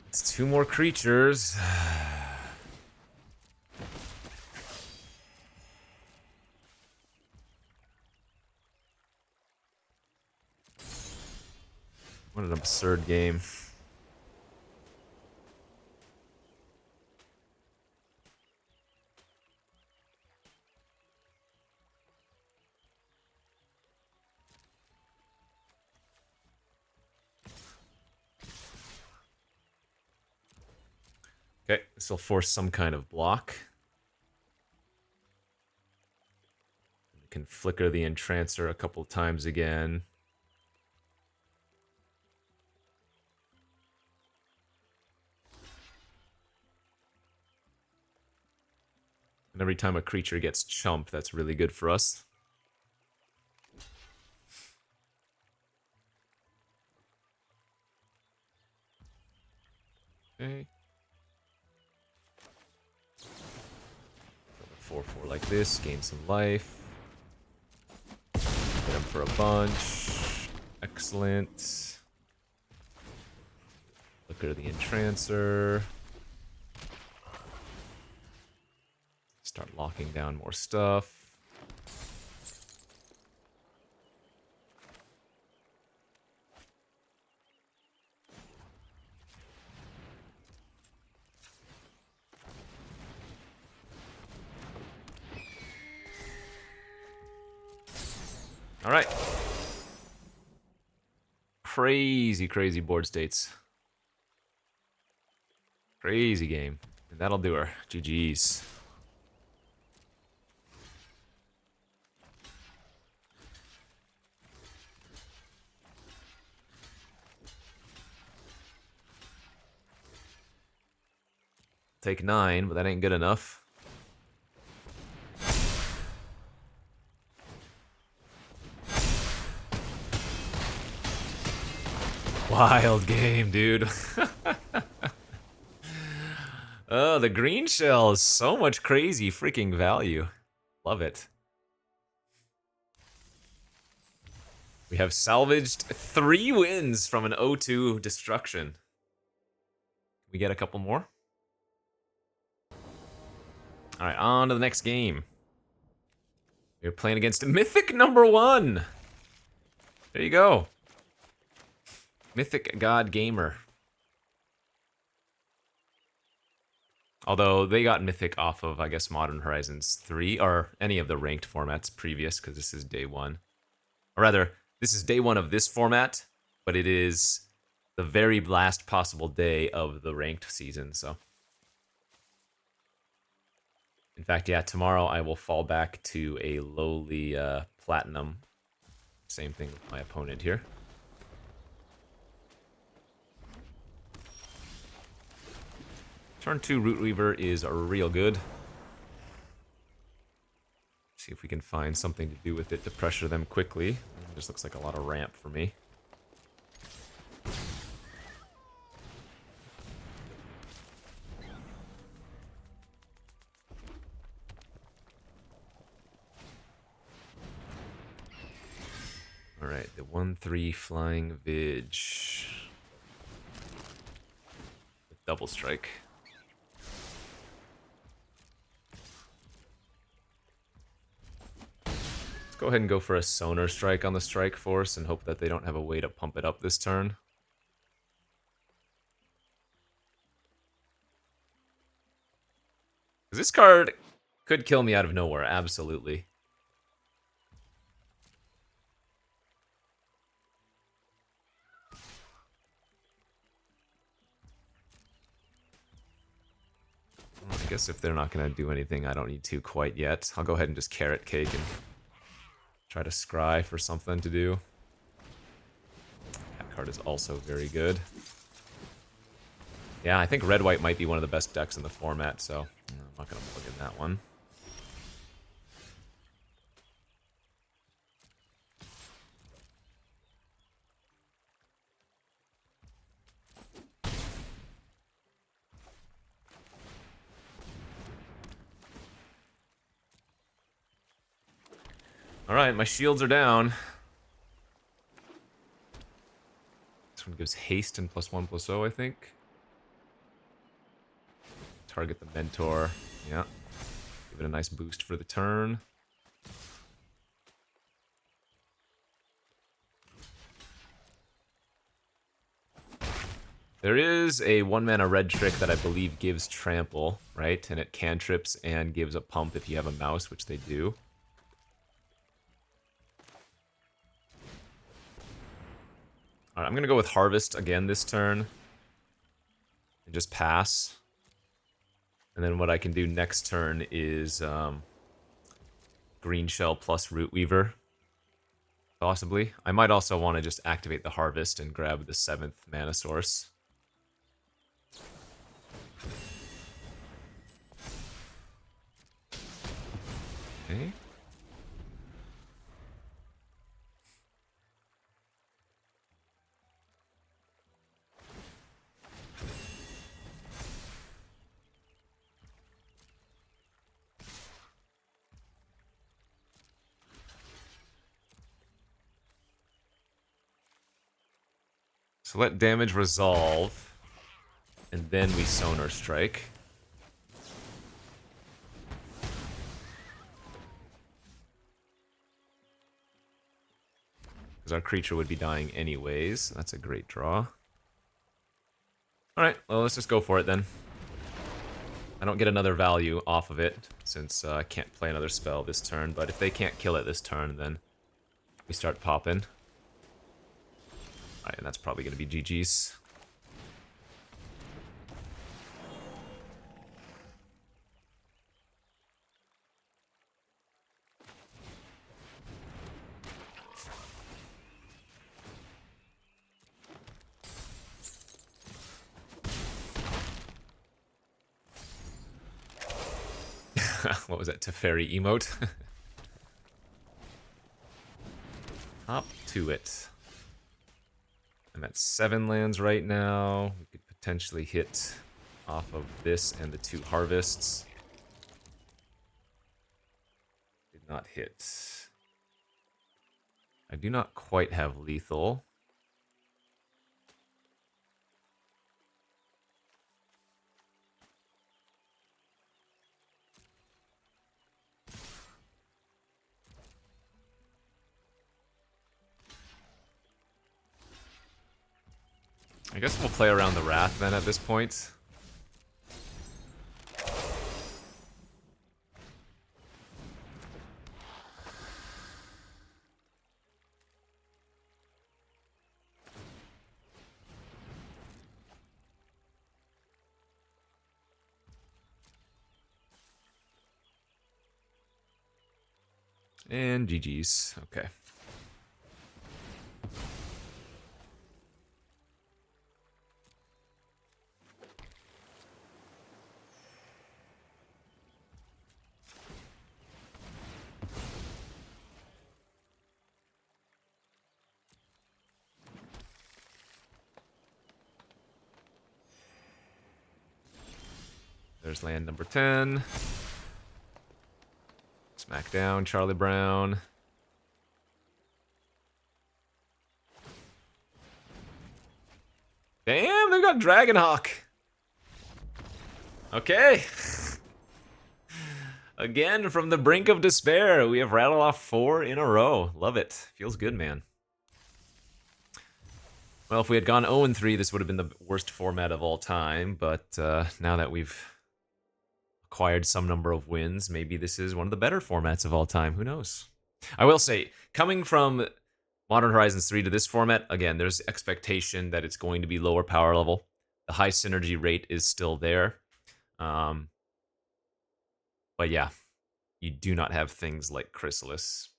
It's 2 more creatures. What an absurd game. Okay, this will force some kind of block. We can flicker the Entrancer a couple times again. And every time a creature gets chumped, that's really good for us. Okay. 4/4 like this, gain some life. Hit him for a bunch. Excellent. Flicker the Entrancer. Start locking down more stuff. All right. Crazy, crazy board states. Crazy game. And that'll do her. GG's. Take 9, but that ain't good enough. Wild game, dude. Oh, the green shell is so much crazy freaking value. Love it. We have salvaged 3 wins from an 0-2 destruction. We get a couple more. Alright, on to the next game. We're playing against Mythic #1. There you go. Mythic God Gamer. Although they got Mythic off of, I guess, Modern Horizons 3, or any of the ranked formats previous, because this is day 1. Or rather, this is day 1 of this format, but it is the very last possible day of the ranked season, so. In fact, yeah, tomorrow I will fall back to a lowly platinum. Same thing with my opponent here. Turn 2 Root Weaver is real good. See if we can find something to do with it to pressure them quickly. It just looks like a lot of ramp for me. Alright, the 1/3 Flying Vig. With double strike. Let's go ahead and go for a Sonar Strike on the Strike Force and hope that they don't have a way to pump it up this turn. Because this card could kill me out of nowhere, absolutely. Well, I guess if they're not going to do anything, I don't need to quite yet. I'll go ahead and just Carrot Cake and try to scry for something to do. That card is also very good. Yeah, I think Red-White might be one of the best decks in the format, so I'm not going to plug in that one. Alright, my shields are down. This one gives haste and +1/+0, I think. Target the Mentor. Yeah. Give it a nice boost for the turn. There is a 1-mana red trick that I believe gives Trample, right? And it cantrips and gives a pump if you have a mouse, which they do. Alright, I'm gonna go with Harvest again this turn. And just pass. And then what I can do next turn is Green Shell plus Root Weaver. Possibly. I might also want to just activate the Harvest and grab the 7th mana source. Okay. So let damage resolve, and then we Sonar Strike. Because our creature would be dying anyways. That's a great draw. Alright, well, let's just go for it then. I don't get another value off of it, since I can't play another spell this turn, but if they can't kill it this turn, then we start popping. Alright, and that's probably going to be GG's. What was that, Teferi emote? Hop to it. I'm at 7 lands right now. We could potentially hit off of this and the 2 harvests. Did not hit. I do not quite have lethal. I guess we'll play around the Wrath then at this point. And GG's. Okay. There's land number 10. Smack down, Charlie Brown. Damn, they've got Dragonhawk. Okay. Again, from the brink of despair, we have rattled off 4 in a row. Love it. Feels good, man. Well, if we had gone 0-3, this would have been the worst format of all time, but now that we've acquired some number of wins, maybe this is one of the better formats of all time. Who knows? I will say, coming from Modern Horizons 3 to this format, again, there's expectation that it's going to be lower power level. The high synergy rate is still there. But yeah, you do not have things like Chrysalis.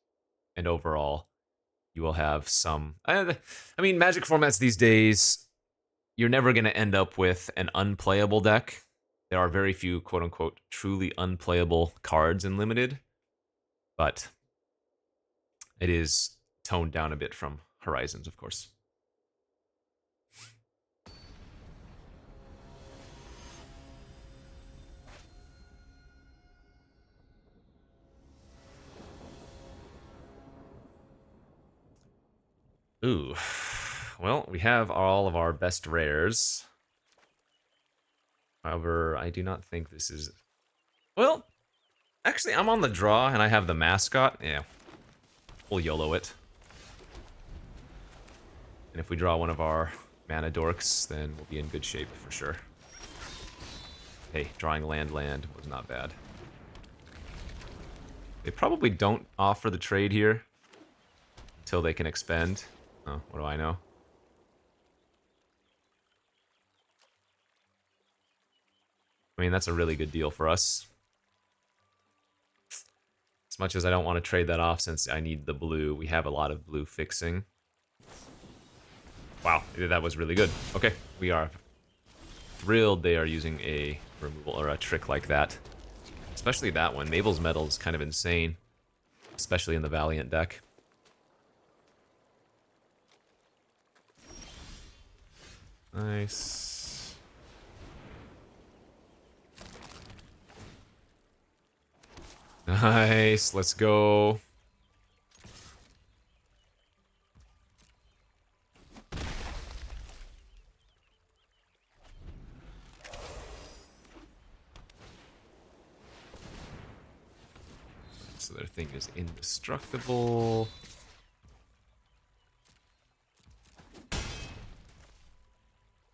And overall, you will have some... I mean, Magic formats these days, you're never going to end up with an unplayable deck. There are very few, quote-unquote, truly unplayable cards in Limited. But it is toned down a bit from Horizons, of course. Ooh. Well, we have all of our best rares. However, I do not think this is... Well, actually, I'm on the draw, and I have the mascot. Yeah. We'll YOLO it. And if we draw one of our mana dorks, then we'll be in good shape for sure. Hey, drawing land was not bad. They probably don't offer the trade here until they can expend. Oh, what do I know? I mean, that's a really good deal for us. As much as I don't want to trade that off since I need the blue, we have a lot of blue fixing. Wow, that was really good. Okay, we are thrilled they are using a removal or a trick like that. Especially that one. Mabel's Metal is kind of insane. Especially in the Valiant deck. Nice. Nice, let's go. So their thing is indestructible.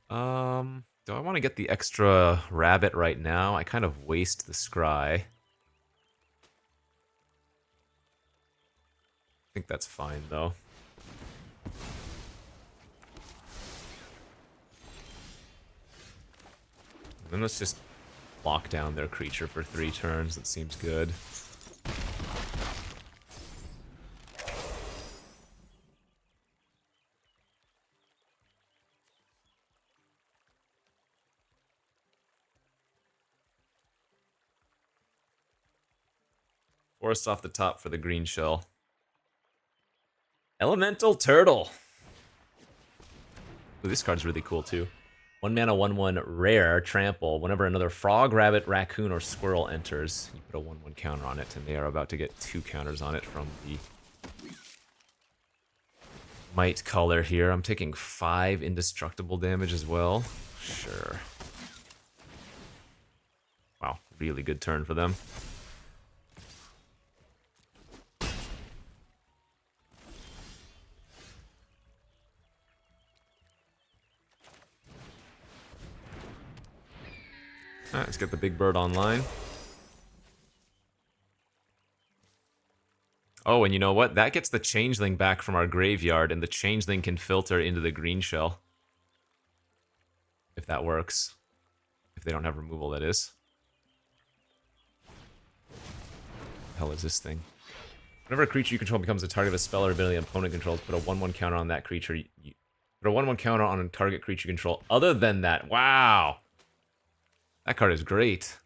Do I want to get the extra rabbit right now? I kind of waste the scry. I think that's fine, though. And then let's just lock down their creature for 3 turns. That seems good. Forest off the top for the green shell. Elemental Turtle. Ooh, this card's really cool, too. 1 mana, 1/1 rare, trample. Whenever another frog, rabbit, raccoon, or squirrel enters, you put a 1/1 counter on it, and they are about to get 2 counters on it from the Might color here. I'm taking 5 indestructible damage as well. Sure. Wow, really good turn for them. Alright, let's get the big bird online. Oh, and you know what? That gets the changeling back from our graveyard, and the changeling can filter into the green shell. If that works. If they don't have removal, that is. What the hell is this thing? Whenever a creature you control becomes a target of a spell or ability an opponent controls, put a 1/1 counter on that creature. Put a 1/1 counter on a target creature you control. Other than that, wow! That card is great.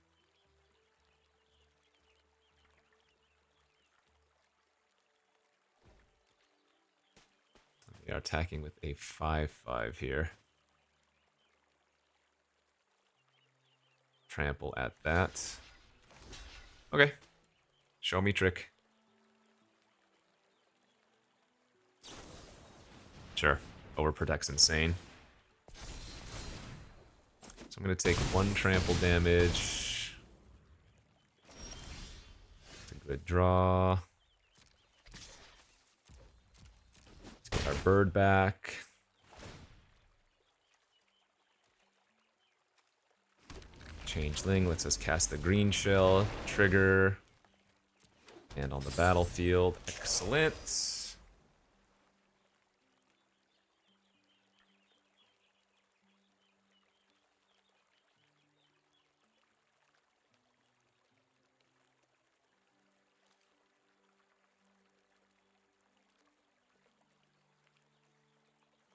We are attacking with a 5/5 here. Trample at that. Okay. Show me trick. Sure. Overprotect's insane. So I'm going to take 1 trample damage. It's a good draw. Let's get our bird back. Changeling lets us cast the green shell. Trigger. And on the battlefield. Excellent.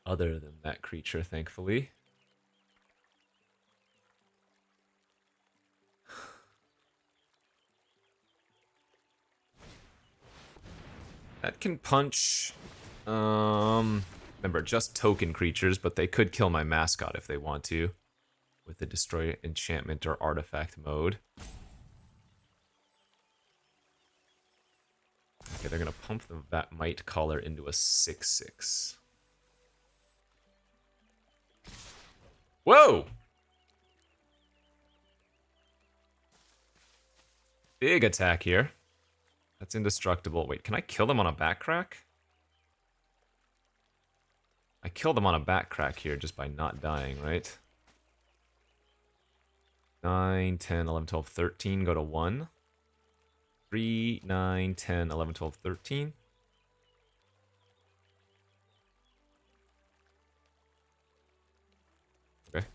Other than that creature, thankfully. That can punch, remember, just token creatures, but they could kill my mascot if they want to, with the destroy enchantment or artifact mode. Okay, they're gonna pump that Might Caller into a 6/6. Whoa! Big attack here. That's indestructible. Wait, can I kill them on a back crack? I kill them on a back crack here just by not dying, right? 9, 10, 11, 12, 13, go to 1. 3, 9, 10, 11, 12, 13. Okay.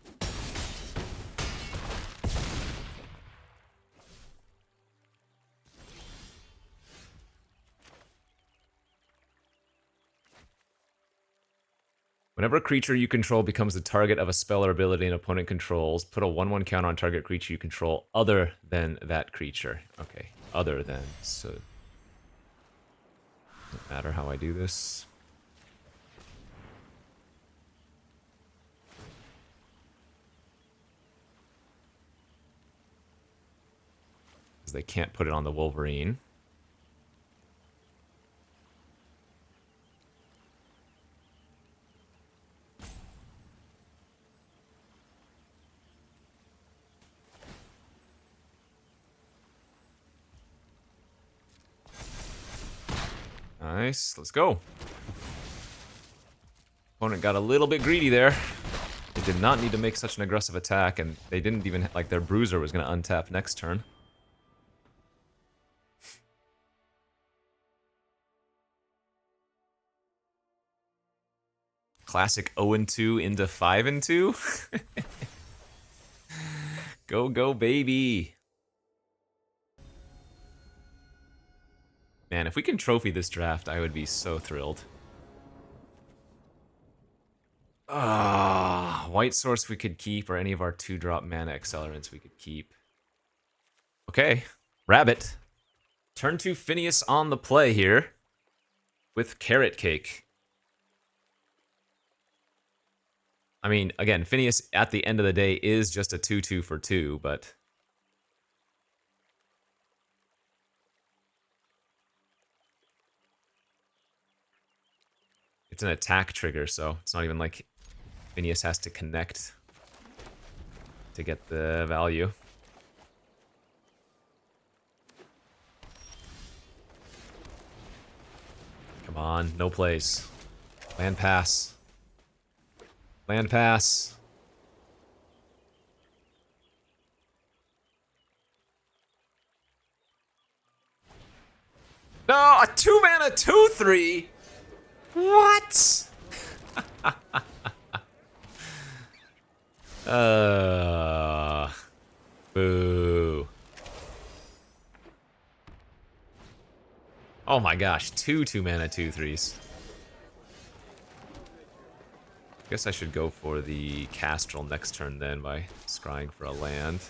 Whenever a creature you control becomes the target of a spell or ability an opponent controls, put a 1/1 counter on target creature you control other than that creature. Okay, other than. So, doesn't matter how I do this. Because they can't put it on the Wolverine. Nice, let's go. Opponent got a little bit greedy there. They did not need to make such an aggressive attack, and they didn't even, like, their Bruiser was going to untap next turn. Classic 0-2 into 5-2. Go, go, baby. Man, if we can trophy this draft, I would be so thrilled. White Source we could keep, or any of our 2-drop mana accelerants we could keep. Okay, Rabbit. Turn 2 Phineas on the play here with Carrot Cake. I mean, again, Phineas at the end of the day is just a 2/2 for 2, but it's an attack trigger, so it's not even like Phineas has to connect to get the value. Come on, no plays. Land pass. Land pass. No, a 2-mana 2/3. What? Boo. Oh my gosh, 2-mana 2/3s. Guess I should go for the Castrel next turn then by scrying for a land.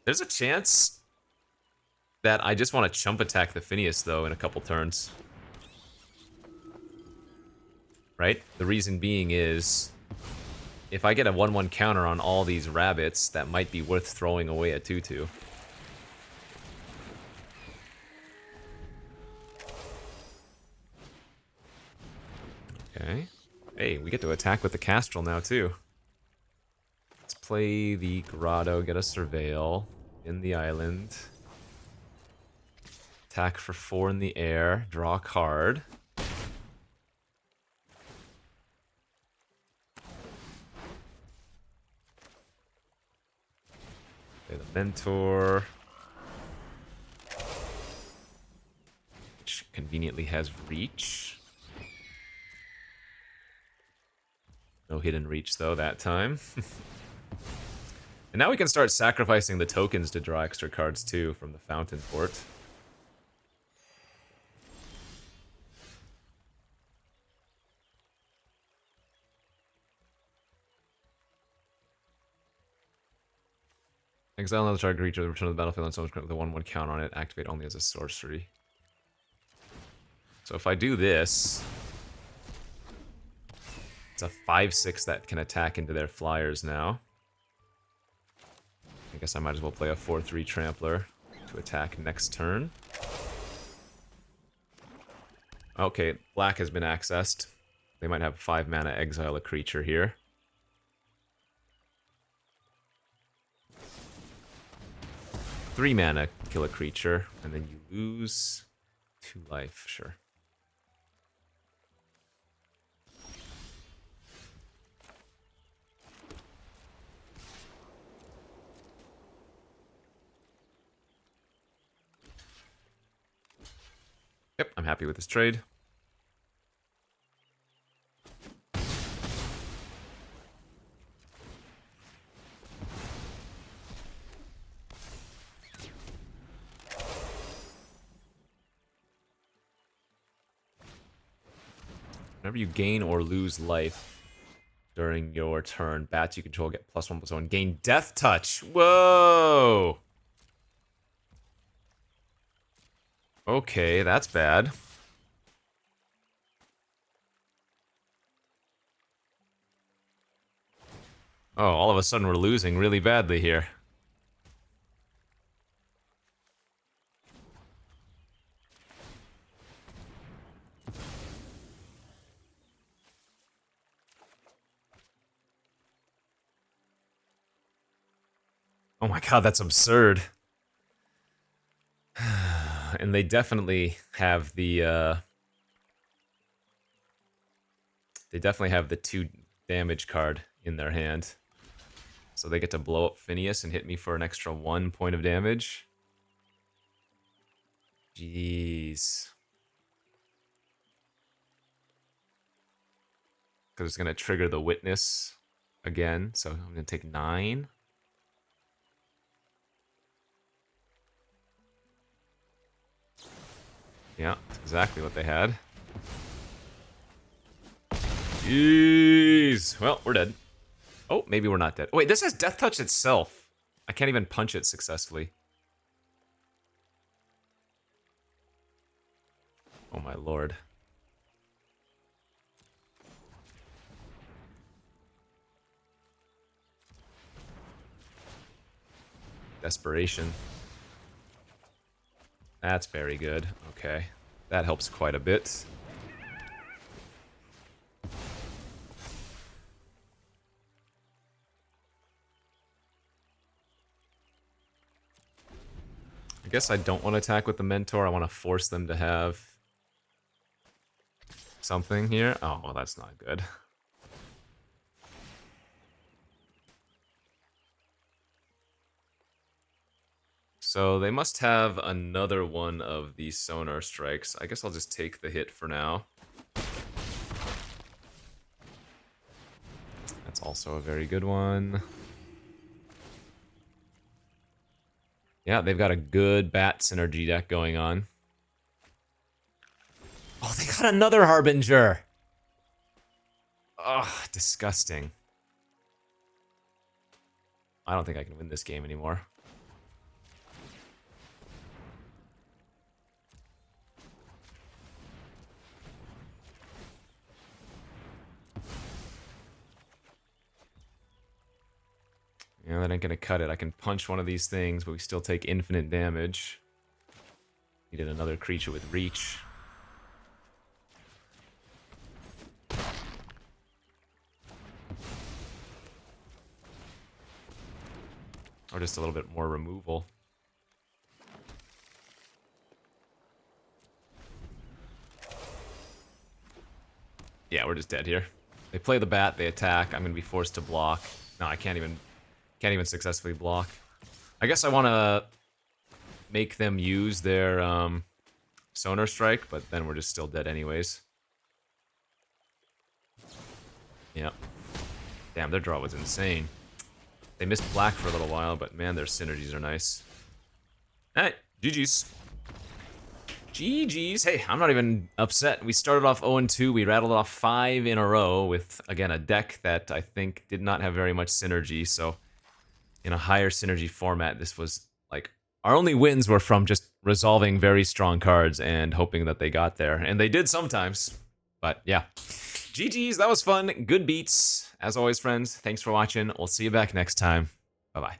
There's a chance that I just want to chump attack the Phineas though in a couple turns. Right? The reason being is if I get a 1/1 counter on all these rabbits, that might be worth throwing away a 2/2. Okay. Hey, we get to attack with the Castrel now, too. Let's play the Grotto, get a Surveil in the island. Attack for 4 in the air, draw a card. Play the Mentor. Which conveniently has Reach. No hidden reach, though, that time. And now we can start sacrificing the tokens to draw extra cards, too, from the Fountain Fort. Exile another target creature, return to the battlefield, and someone's with a 1/1 count on it. Activate only as a sorcery. So if I do this... It's a 5/6 that can attack into their flyers now. I guess I might as well play a 4/3 Trampler to attack next turn. Okay, black has been accessed. They might have 5 mana exile a creature here. Three mana kill a creature, and then you lose 2 life, sure. Yep, I'm happy with this trade. Whenever you gain or lose life during your turn, bats you control get +1/+1. Gain Death Touch. Whoa! Okay, that's bad. Oh, all of a sudden we're losing really badly here. Oh my god, that's absurd. And they definitely have the, they definitely have the 2 damage card in their hand. So they get to blow up Phineas and hit me for an extra 1 point of damage. Jeez. Because it's going to trigger the Witness again. So I'm going to take 9. Yeah, that's exactly what they had. Jeez. Well, we're dead. Oh, maybe we're not dead. Oh, wait, this has Death Touch itself. I can't even punch it successfully. Oh my lord. Desperation. That's very good. Okay. That helps quite a bit. I guess I don't want to attack with the Mentor. I want to force them to have something here. Oh, well, that's not good. So they must have another one of these Sonar Strikes. I guess I'll just take the hit for now. That's also a very good one. Yeah, they've got a good bat synergy deck going on. Oh, they got another Harbinger! Ugh, disgusting. I don't think I can win this game anymore. Yeah, that ain't gonna cut it. I can punch one of these things, but we still take infinite damage. Needed another creature with reach. Or just a little bit more removal. Yeah, we're just dead here. They play the bat, they attack. I'm gonna be forced to block. No, I can't even successfully block. I guess I want to make them use their Sonar Strike, but then we're just still dead anyways. Yep. Damn, their draw was insane. They missed black for a little while, but man, their synergies are nice. Alright, GG's. GG's. Hey, I'm not even upset. We started off 0-2. We rattled off 5 in a row with, again, a deck that I think did not have very much synergy. So, in a higher synergy format, this was like our only wins were from just resolving very strong cards and hoping that they got there. And they did sometimes. But yeah. GG's. That was fun. Good beats. As always, friends, thanks for watching. We'll see you back next time. Bye-bye.